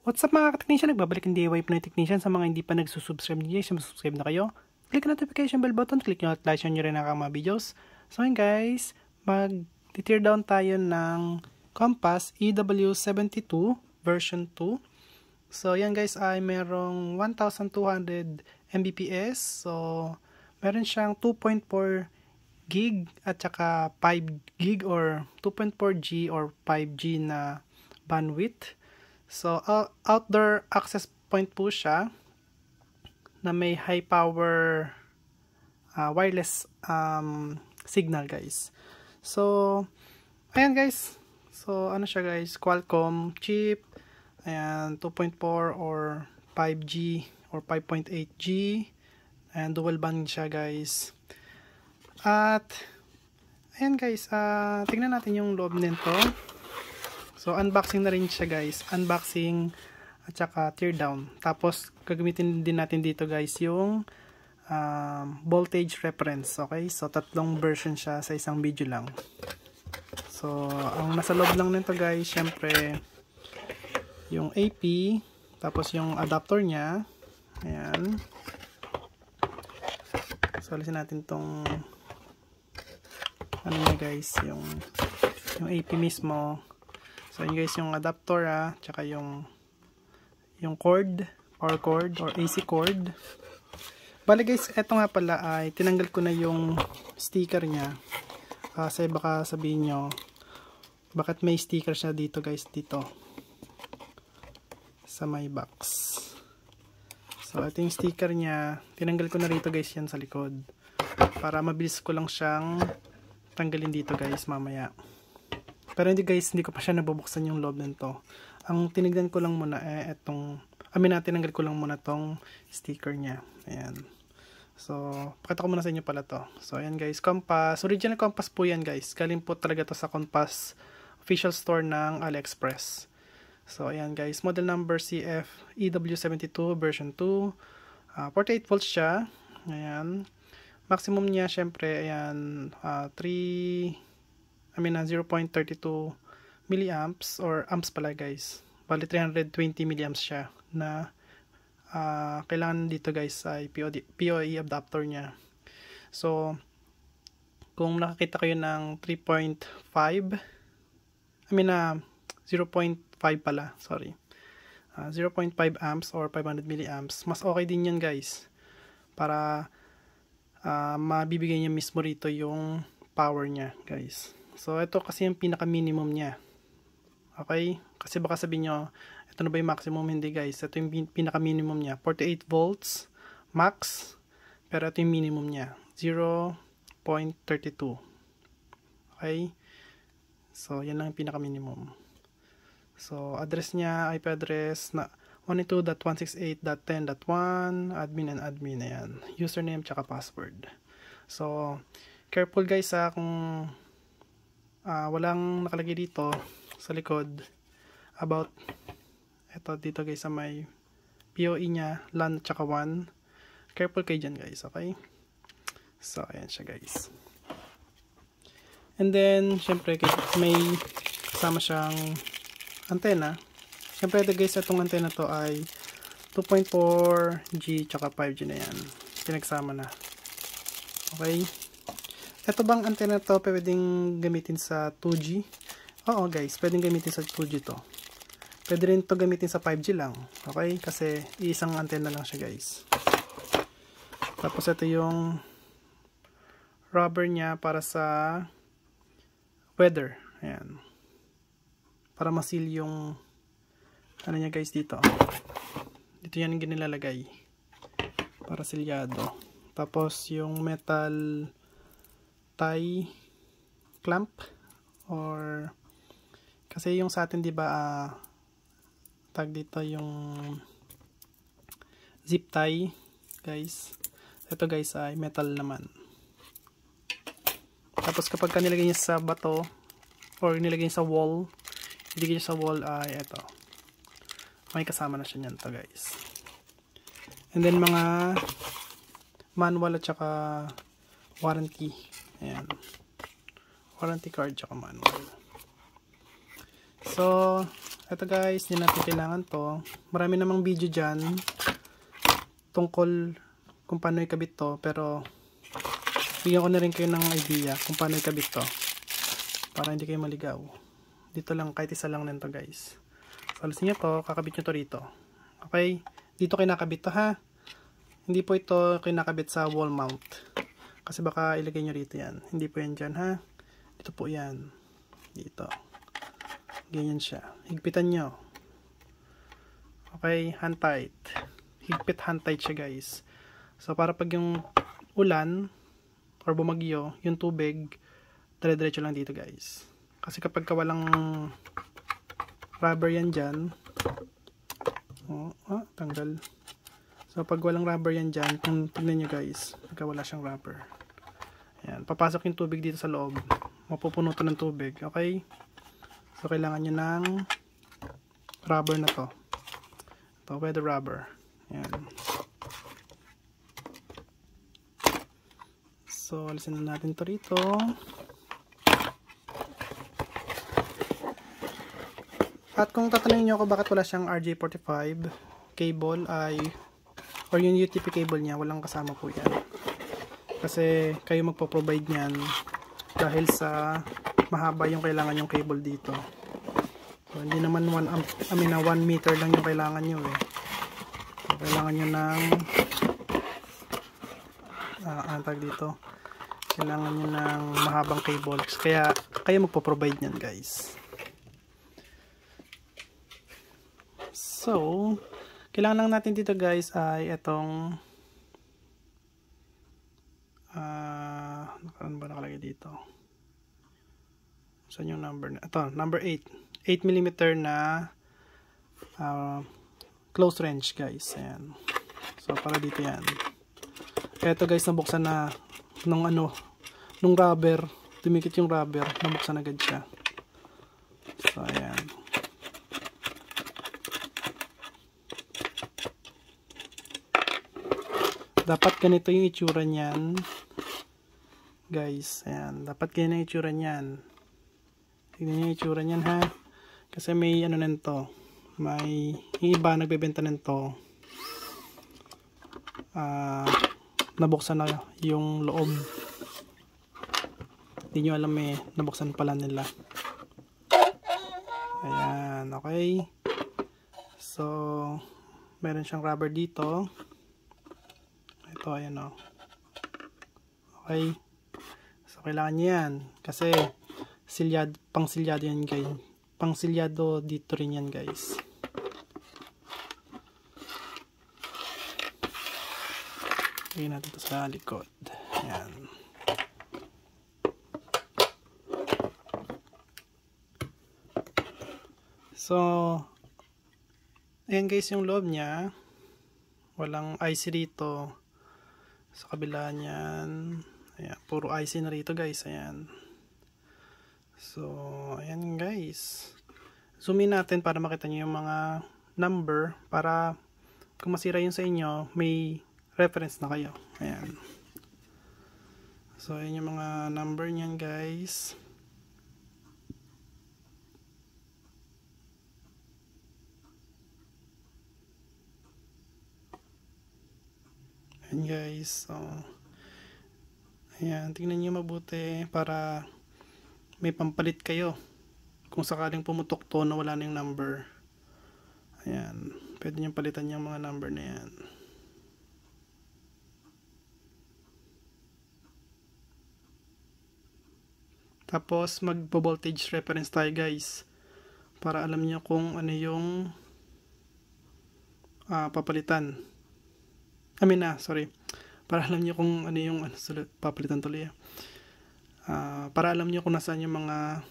What's up mga ka-technician? Nagbabalik ang DIY Pinoy Technician. Sa mga hindi pa nagsusubscribe niyo, subscribe na kayo. Click ang notification bell button, click nyo at like nyo rin ang mga videos. So yun guys, mag-tear down tayo ng Compass EW72 version 2. So yan guys ay merong 1200 Mbps. So meron siyang 2.4 gig at saka 5 gig or 2.4G or 5G na bandwidth. So, outdoor access point po siya na may high power wireless signal guys. So, ayan guys. So, ano siya guys? Qualcomm chip. Ayan, 2.4 or 5G or 5.8G. Ayan, dual band siya guys. At, ayan guys. Tingnan natin yung loob nito. So, unboxing na rin siya guys. Unboxing at saka tear down. Tapos, gagamitin din natin dito guys yung voltage reference. Okay? So, tatlong version siya sa isang video lang. So, ang nasa loob lang nito guys, syempre, yung AP, tapos yung adapter niya. Ayan. So, alisin natin tong ano niya guys, yung AP mismo. So, yun guys, yung adapter tsaka yung cord, power cord or AC cord. Bale guys, eto nga pala ay tinanggal ko na yung sticker niya. Kasi baka sabihin nyo, bakit may sticker siya dito guys, dito. Sa my box. So, ito yung sticker niya. Tinanggal ko na rito guys yan sa likod. Para mabilis ko lang siyang tanggalin dito guys mamaya. Pero hindi guys, hindi ko pa siya nabubuksan yung loob nito. Ang tinignan ko lang muna tinanggal ko lang muna tong sticker niya. Ayan. So, pakita ko muna sa inyo pala to. So, ayan guys, Compass. Original Compass po yan guys. Galing po talaga to sa Compass official store ng AliExpress. So, ayan guys, model number CF EW72 version 2. 48 volts siya. Ayan. Maximum niya, syempre, ayan, 0.32 milliamps or amps pala guys. Bali 320 milliamps siya na kailangan dito guys ay PoE adapter niya. So, kung nakakita kayo ng 0.5 pala, sorry. 0.5 amps or 500 milliamps. Mas okay din yan guys. Para mabibigay niya mismo rito yung power niya guys. So, ito kasi yung pinaka-minimum niya. Okay? Kasi baka sabihin nyo, ito na ba yung maximum? Hindi guys. Ito yung pinaka-minimum niya. 48 volts max. Pero ito yung minimum niya. 0.32. Okay? So, yan lang yung pinaka-minimum. So, address niya, IP address na 192.168.10.1 admin and admin. Ayan. Username tsaka password. So, careful guys kung walang nakalagay dito sa likod about ito dito guys sa may PoE nya LAN tsaka 1. Careful kayo dyan guys, okay? So ayan siya guys. And then syempre may kasama siyang antenna. Syempre ito guys, itong antenna to ay 2.4G tsaka 5G na yan. Pinagsama na. Okay? Ito bang antenna to pwedeng gamitin sa 2G? Oo guys, pwedeng gamitin sa 2G to. Pwede rin to gamitin sa 5G lang. Okay? Kasi isang antenna lang siya guys. Tapos ito yung rubber niya para sa weather. Ayan. Para masil yung ano niya guys dito. Dito yan yung nilalagay. Para silyado. Tapos yung metal tie clamp or kasi yung sa atin 'di ba tag dito yung zip tie guys. Ito guys ay metal naman. Tapos kapag nilagay niya sa bato or nilagay niya sa wall, nilagay niya sa wall ay ito. May kasama na siya niyan to guys. And then mga manual at saka warranty. Ayan. Warranty card tsaka manual. So, ito guys, hindi natin kailangan to. Marami namang video dyan tungkol kung paano ikabit to, pero bigyan ko na rin kayo ng idea kung paano ikabit to para hindi kayo maligaw. Dito lang, kahit isa lang nito guys. So alisin nyo to, kakabit nyo to rito. Okay, dito kinakabit to ha. Hindi po ito kinakabit sa wall mount, kasi baka ilagay nyo rito yan. Hindi po yan dyan ha. Dito po yan, dito. Ganyan siya. Higpitan nyo. Okay, hand tight. Higpit hand tight siya guys. So para pag yung ulan or bumagyo, yung tubig dire-diretso lang dito guys. Kasi kapag walang rubber yan dyan, tanggal. So pag walang rubber yan dyan, kung tignan nyo guys, pagka wala siyang rubber, ayan, papasok yung tubig dito sa loob, mapupuno to ng tubig. Okay, so kailangan nyo ng rubber na to. Ito, weather rubber. Ayan. So alisin na natin to rito. At kung tatanungin nyo ako bakit wala siyang RJ45 cable ay, or yung UTP cable niya, walang kasama po yan. Kasi kayo magpo-provide niyan dahil sa mahaba yung kailangan yung cable dito. So, hindi naman 1 meter lang yung kailangan nyo eh. So, kailangan nyo ng tag dito. Kailangan nyo ng mahabang cable. Kaya kayo magpo-provide niyan guys. So, kailangan lang natin dito guys ay itong ano ba nakalagay dito? Saan yung number na? Ito, number 8. 8mm na close range guys. Ayan. So, para dito yan. Ito guys, nabuksan na nung rubber. Tumikit yung rubber. Nabuksan agad siya. So, ayan. Dapat ganito yung itsura niyan guys. Ayan. Dapat ganito yung itsura niyan. Tignan nyo yung itsura niyan ha. Kasi may nito. May yung iba nagbebenta nito. Nabuksan na yung loob. Hindi nyo alam eh. Nabuksan pala nila. Ayan. Okay. So, meron siyang rubber dito. Ito, ayan o. Okay. So, kailangan nyo yan. Kasi, pang silyado yan guys. Pang silyado dito rin yan guys. Lagyan natin ito sa likod. Ayan. So, ayan guys yung loob niya. Walang IC dito. Sa kabila niyan, ayan, puro IC na rito guys. Ayan. So, ayan guys. Zoom in natin para makita nyo yung mga number, para kung masira yun sa inyo, may reference na kayo. Ayan. So, ayan yung mga number niyan guys. Ayan guys. So, ayan, tingnan nyo mabuti para may pampalit kayo kung sakaling pumutok to na wala na yung number. Ayan, pwede nyo palitan yung mga number na yan. Tapos magpo-voltage reference tayo guys para alam nyo kung ano yung papalitan. Sorry. Para alam nyo kung ano yung papalitan tuloy. Para alam nyo kung nasaan yung mga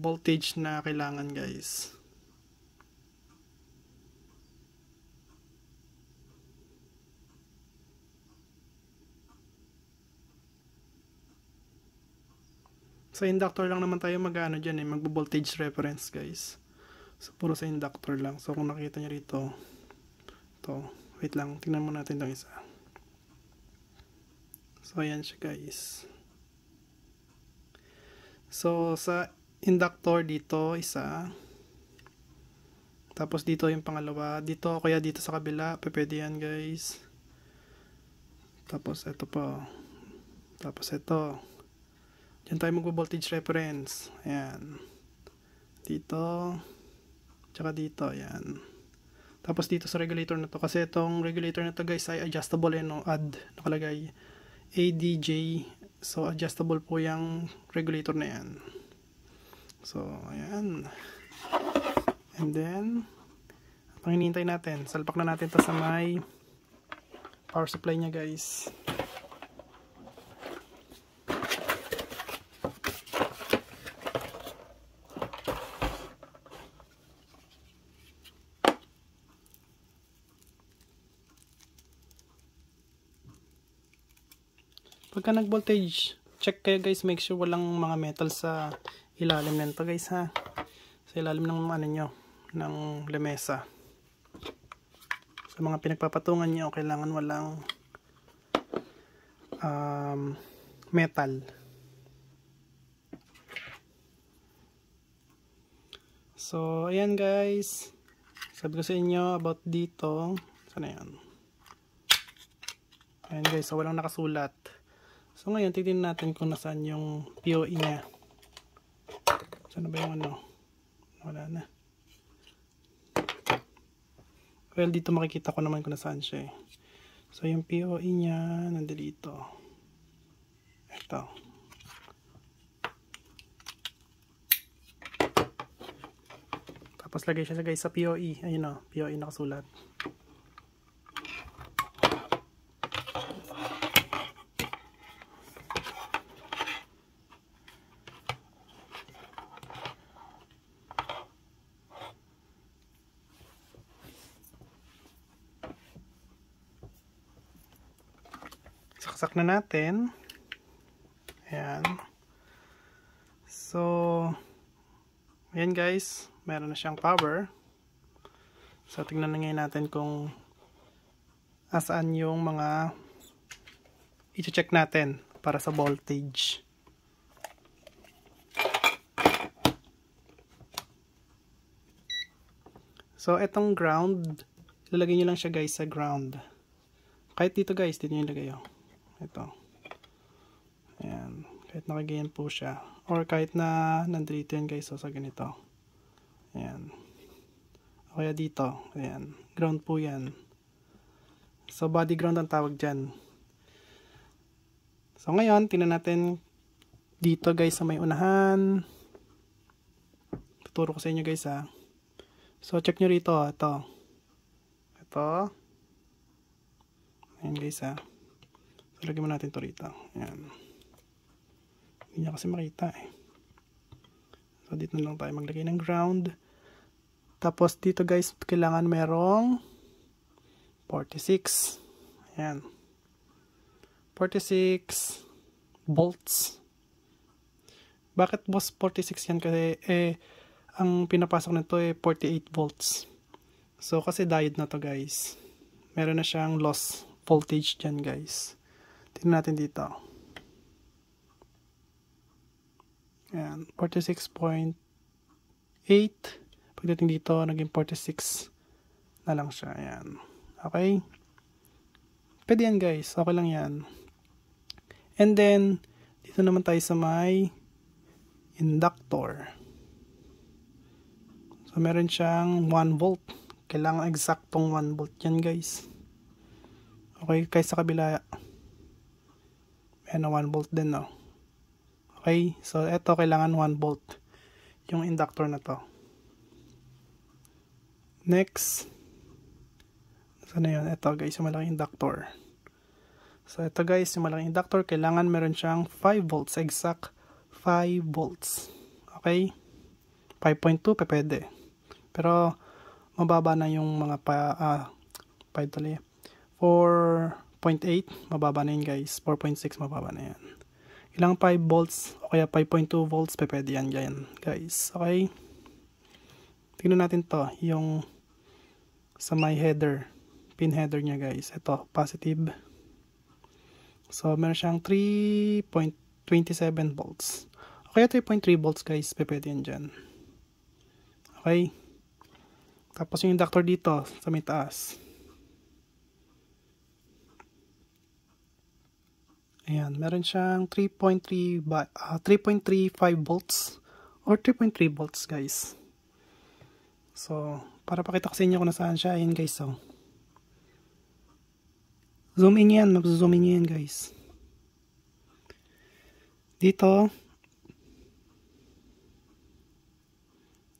voltage na kailangan guys. Sa inductor lang naman tayo dyan magbo-voltage reference guys. So puro sa inductor lang. So kung nakita nyo rito, ito, wait lang, tingnan mo natin itong isa. So ayan siya guys. So sa inductor dito isa, Tapos dito yung pangalawa. Dito, kaya dito sa kabila. Pwede yan guys. Tapos ito po. Tapos ito. Diyan tayo mag-voltage reference. Ayan. Dito. Tsaka dito. Ayan. Tapos dito sa regulator na to. Kasi itong regulator na to guys ay adjustable. No? Add. Nakalagay. ADJ. So adjustable po yung regulator na yan. So ayan. And then, ang hinihintay natin, salpak na natin to sa may power supply niya guys. Pagka nag-voltage, check kayo guys, make sure walang mga metal sa ilalim nito guys ha. Sa ilalim ng ano nyo, ng lamesa. Sa mga pinagpapatungan nyo, kailangan walang metal. So, ayan guys. Sabi ko sa inyo about dito. Sana yan? Ayan guys, so walang nakasulat. So ngayon, titignan natin kung nasaan yung POE niya. Sana ba yung ano? Wala na. Well, dito makikita ko naman kung nasaan siya eh. So, yung POE niya, nandito. Ito. Tapos, lagay siya guys sa POE. Ayun o, POE nakasulat. Saksak na natin. Ayan. So, ayan guys. Meron na siyang power. So, tingnan na ngayon natin kung asaan yung mga i-check natin para sa voltage. So, etong ground, lalagay nyo lang siya guys sa ground. Kahit dito guys, dito nyo ilagay oh. Ito. Ayan. Kahit nakaganyan po siya. Or kahit na nandito yan guys. So sa ganito. Ayan. O kaya dito. Ayan. Ground po yan. So body ground ang tawag dyan. So ngayon, tingnan natin dito guys sa may unahan. Tuturo ko sa inyo guys ha. So check nyo rito. Ito. Ito. Ayan guys ha. So, lagyan mo natin ito rito. Ayan. Hindi niya kasi makita eh. So, dito na lang tayo maglagay ng ground. Tapos, dito guys, kailangan merong 46. Ayan. 46 volts. Bakit boss 46 yan? Kasi, ang pinapasok nito 48 volts. So, kasi diode na to guys. Meron na siyang loss voltage dyan guys. Tingnan natin dito. Ayan, 46.8. Pagdating dito, naging 46 na lang siya. Ayan. Okay? Pwede yan guys. Okay lang yan. And then, dito naman tayo sa may inductor. So, meron siyang 1 volt. Kailangan eksaktong 1 volt yan guys. Okay, kaysa sa kabila. Ayan, 1 volt din, no? Okay, so ito kailangan 1 volt yung inductor na to. Next, saan na yun? Ito guys, yung malaking inductor. So ito guys, yung malaking inductor, kailangan meron siyang 5 volts, exact 5 volts. Okay? 5.2, pwede. Pero, mababa na yung mga 4.8, mababa na yun guys. 4.6, mababa na yan. Ilang 5 volts o kaya 5.2 volts, pwede yan guys. Okay? Tingnan natin to, yung sa my header, pin header niya guys. Ito, positive. So, meron siyang 3.27 volts. O kaya 3.3 volts guys, pwede yan dyan. Okay? Tapos yung inductor dito sa may taas. Ayan, meron siyang 3.35 volts or 3.3 volts guys. So, para pakita ko sa inyo kung nasaan siya, ayan guys. So, zoom in yan, mag-zoom in yan guys. Dito,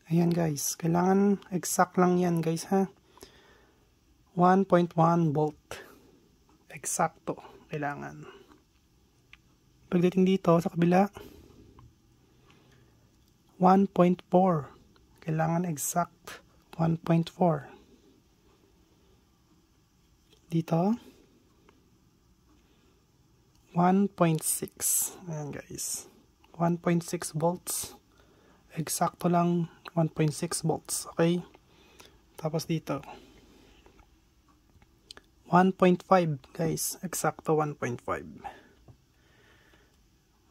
ayan guys, kailangan exact lang yan guys ha. 1.1 volt. Eksakto, kailangan. Pagdating dito sa kabila, 1.4. Kailangan exact 1.4. Dito, 1.6. Ayan guys. 1.6 volts. Eksakto lang 1.6 volts. Okay? Tapos dito, 1.5 guys. Eksakto 1.5.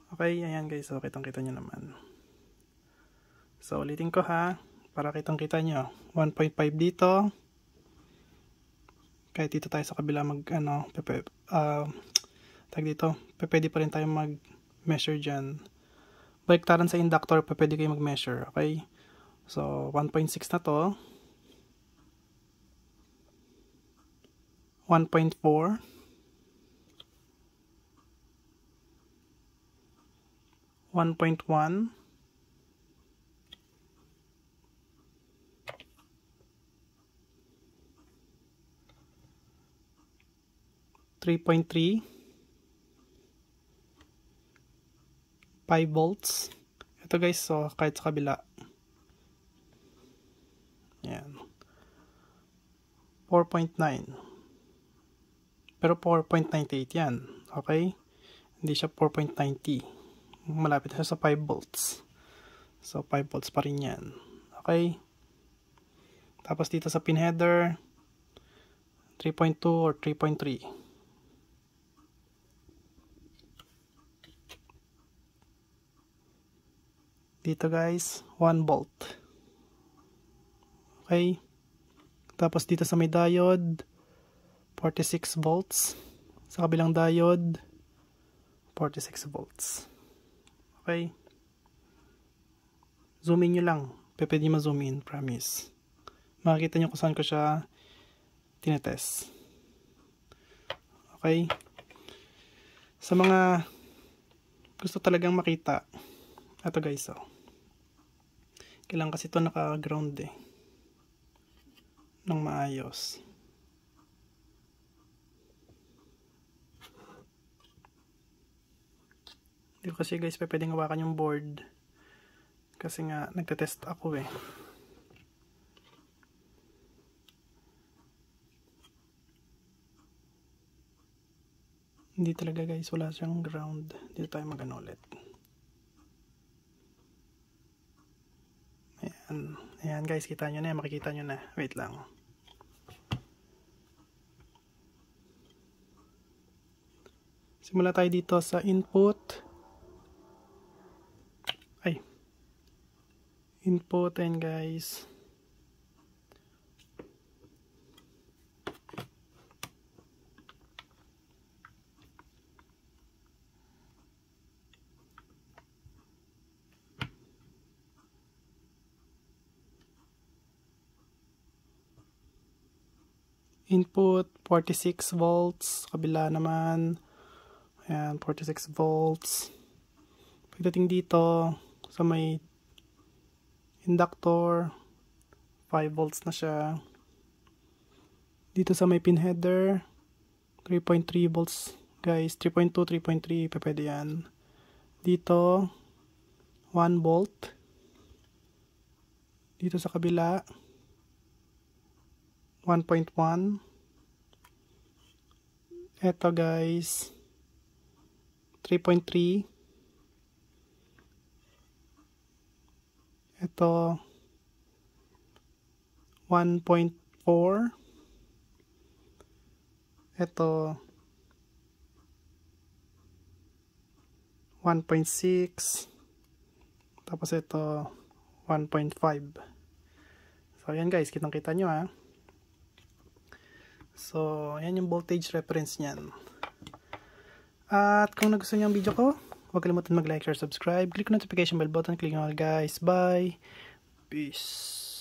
Okay, ayan guys. So, kitang-kita nyo naman. So, ulitin ko ha. Para kitang-kita nyo. 1.5 dito. Kahit dito tayo sa kabila tag dito. Pwede pa rin tayo mag-measure dyan. Baliktaran sa inductor, pwede kayo mag-measure. Okay? So, 1.6 na to. 1.4. 1.1. 3.3. 5 volts. Ito guys, so kahit sa kabila. Yan. 4.9. Pero 4.98 yan. Okay? Hindi siya 4.90. Malapit na siya sa 5 volts. So 5 volts pa rin yan. Okay? Tapos dito sa pin header, 3.2 or 3.3. Dito guys, 1 volt. Okay? Tapos dito sa may diode, 46 volts. Sa kabilang diode, 46 volts. Okay? Zoom in nyo lang. Pwede ma-zoom in, promise. Makikita nyo kung saan ko siya tinetest. Okay? Sa mga gusto talagang makita, ito guys, oh. Kailangan kasi ito naka-ground ng maayos. Hindi ko kasi guys pwedeng hawakan yung board kasi nga nagtetest ako Hindi talaga guys, wala siyang ground. Dito tayo mag-ano ulit. Ayan guys, kita nyo na, makikita nyo na. Wait lang. Simula tayo dito sa input. Input and guys. Input 46 volts, kabila naman. Ayan, 46 volts. Pagdating dito sa may inductor, 5 volts na siya. Dito sa may pin header, 3.3 volts guys, 3.2, 3.3, pwede yan. Dito 1 volt. Dito sa kabila 1.1. Eto guys, 3.3. Ito 1.4. Ito 1.6. Tapos ito 1.5. So So, ayan guys, kitang-kita nyo ha. So, ayan yung voltage reference niyan. At kung nagustuhan niyo ang video ko, huwag kalimutan mag-like, share, subscribe. Click notification bell button. Click nyo all guys. Bye. Peace.